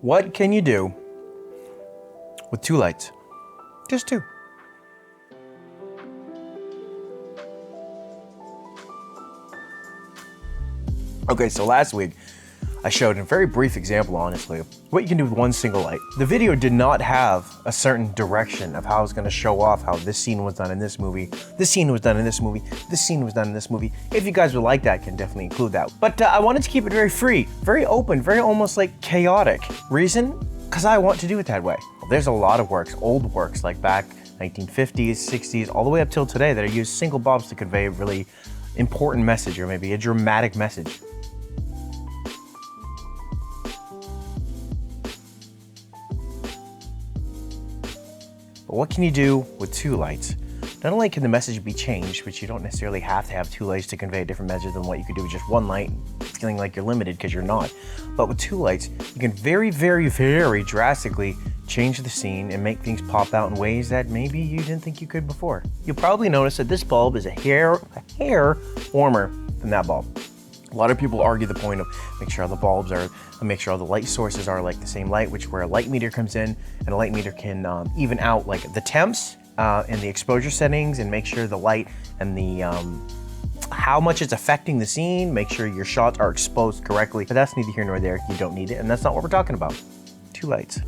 What can you do with two lights? Just two. Okay, so last week, I showed in a very brief example, honestly, what you can do with one single light. The video did not have a certain direction of how I was gonna show off how this scene was done in this movie, this scene was done in this movie, this scene was done in this movie. If you guys would like that, I can definitely include that. But I wanted to keep it very free, very open, very almost like chaotic. Reason? Because I want to do it that way. Well, there's a lot of works, old works, like back 1950s, 60s, all the way up till today that are used single bulbs to convey a really important message or maybe a dramatic message. But what can you do with two lights? Not only can the message be changed, which you don't necessarily have to have two lights to convey a different message than what you could do with just one light, feeling like you're limited because you're not. But with two lights, you can very, very, very drastically change the scene and make things pop out in ways that maybe you didn't think you could before. You'll probably notice that this bulb is a hair warmer than that bulb. A lot of people argue the point of make sure all the bulbs are, make sure all the light sources are like the same light, which where a light meter comes in, and a light meter can even out like the temps and the exposure settings, and make sure the light and the how much it's affecting the scene, make sure your shots are exposed correctly. But that's neither here nor there. You don't need it, and that's not what we're talking about. Two lights.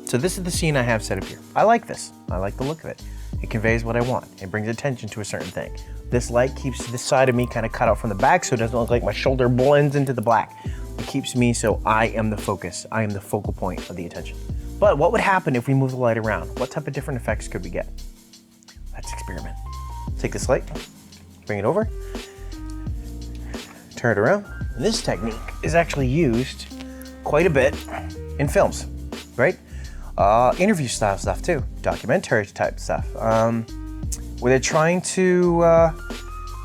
So this is the scene I have set up here. I like this. I like the look of it. It conveys what I want. It brings attention to a certain thing. This light keeps this side of me kind of cut out from the back so it doesn't look like my shoulder blends into the black. It keeps me so I am the focus. I am the focal point of the attention. But what would happen if we move the light around? What type of different effects could we get? Let's experiment. Take this light, bring it over, turn it around. And this technique is actually used quite a bit in films, right? Interview style stuff too, documentary type stuff, where they're trying to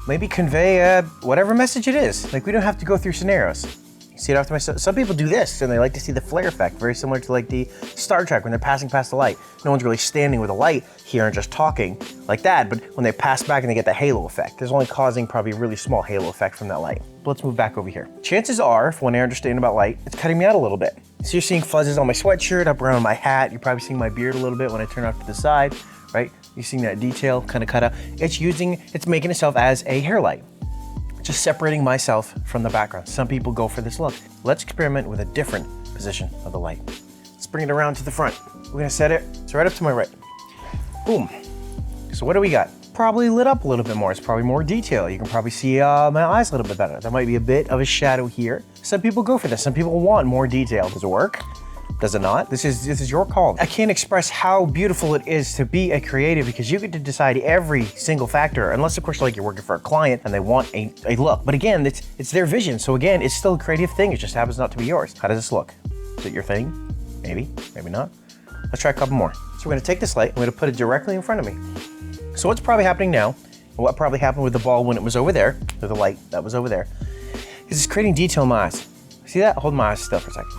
maybe convey whatever message it is. Like we don't have to go through scenarios. You see it often. Some people do this and they like to see the flare effect, very similar to like the Star Trek when they're passing past the light. No one's really standing with a light here and just talking like that, but when they pass back and they get the halo effect, there's only causing probably a really small halo effect from that light. But let's move back over here. Chances are, from what I understand about light, it's cutting me out a little bit. So you're seeing fuzzes on my sweatshirt, up around my hat. You're probably seeing my beard a little bit when I turn off to the side, right? You're seeing that detail kind of cut out. It's making itself as a hair light. Just separating myself from the background. Some people go for this look. Let's experiment with a different position of the light. Let's bring it around to the front. We're gonna set it, it's right up to my right. Boom. So what do we got? Probably lit up a little bit more. It's probably more detail. You can probably see my eyes a little bit better. There might be a bit of a shadow here. Some people go for this. Some people want more detail. Does it work? Does it not? This is your call. I can't express how beautiful it is to be a creative because you get to decide every single factor, unless of course like you're working for a client and they want a look. But again, it's their vision. So again, it's still a creative thing. It just happens not to be yours. How does this look? Is it your thing? Maybe, maybe not. Let's try a couple more. So we're gonna take this light, I'm gonna put it directly in front of me. So what's probably happening now, and what probably happened with the bulb when it was over there, or the light that was over there, is it's creating detail in my eyes. See that? Hold my eyes still for a second.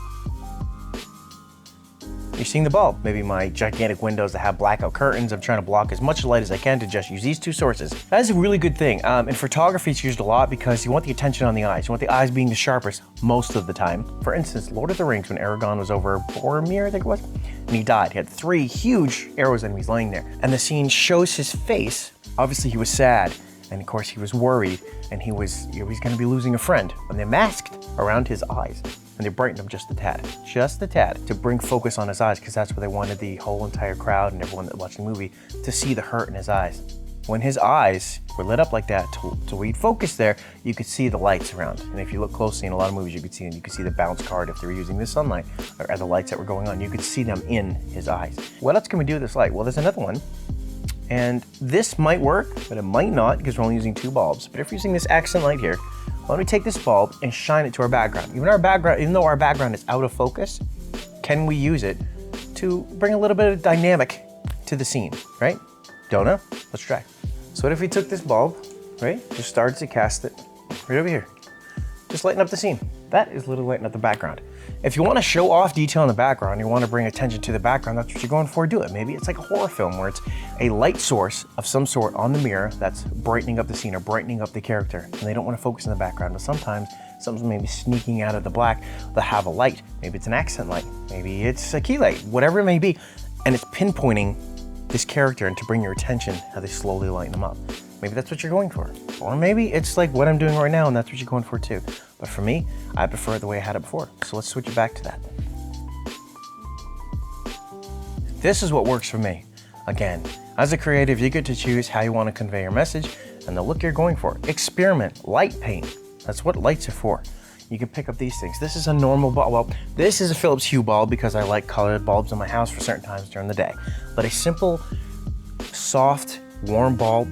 You're seeing the bulb. Maybe my gigantic windows that have blackout curtains. I'm trying to block as much light as I can to just use these two sources. That is a really good thing. In photography, it's used a lot because you want the attention on the eyes. You want the eyes being the sharpest most of the time. For instance, Lord of the Rings, when Aragorn was over Boromir, I think it was, and he died. He had 3 huge arrows and he's laying there. And the scene shows his face. Obviously, he was sad. And of course, he was worried. And he was gonna be losing a friend. And they masked around his eyes. And they brightened them just a tad, to bring focus on his eyes, because that's what they wanted the whole entire crowd and everyone that watched the movie to see, the hurt in his eyes. When his eyes were lit up like that, to we'd focus there, you could see the lights around. And if you look closely in a lot of movies, you could see them. You could see the bounce card if they were using the sunlight or the lights that were going on. You could see them in his eyes. What else can we do with this light? Well, there's another one. And this might work, but it might not because we're only using 2 bulbs. But if you're using this accent light here, why don't we take this bulb and shine it to our background? Even though our background is out of focus, can we use it to bring a little bit of dynamic to the scene, right? Don't know? Let's try. So what if we took this bulb, right? Just started to cast it right over here. Just lighten up the scene. That is literally lighten up the background. If you want to show off detail in the background, you want to bring attention to the background, that's what you're going for, do it. Maybe it's like a horror film where it's a light source of some sort on the mirror that's brightening up the scene or brightening up the character. And they don't want to focus on the background, but sometimes Something's maybe sneaking out of the black. They'll have a light. Maybe it's an accent light. Maybe it's a key light, whatever it may be. And it's pinpointing this character and to bring your attention how they slowly lighten them up. Maybe that's what you're going for. Or maybe it's like what I'm doing right now and that's what you're going for too. But for me, I prefer it the way I had it before. So let's switch it back to that. This is what works for me. Again, as a creative, you get to choose how you want to convey your message and the look you're going for. Experiment, light paint. That's what lights are for. You can pick up these things. This is a normal bulb. Well, this is a Philips Hue bulb because I like colored bulbs in my house for certain times during the day. But a simple, soft, warm bulb,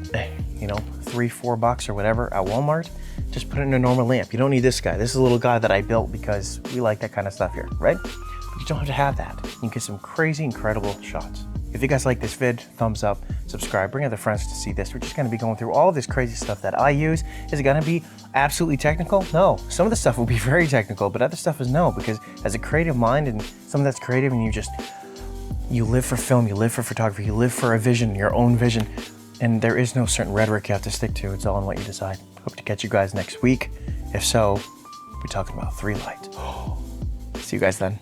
you know, $3-4 or whatever at Walmart, just put it in a normal lamp. You don't need this guy. This is a little guy that I built because we like that kind of stuff here, right? But you don't have to have that. You can get some crazy, incredible shots. If you guys like this vid, thumbs up, subscribe, bring other friends to see this. We're just gonna be going through all of this crazy stuff that I use. Is it gonna be absolutely technical? No. Some of the stuff will be very technical, but other stuff is no, because as a creative mind and someone that's creative and you live for film, you live for photography, you live for a vision, your own vision, and there is no certain rhetoric you have to stick to. It's all on what you decide. Hope to catch you guys next week. If so, we're talking about 3 lights. See you guys then.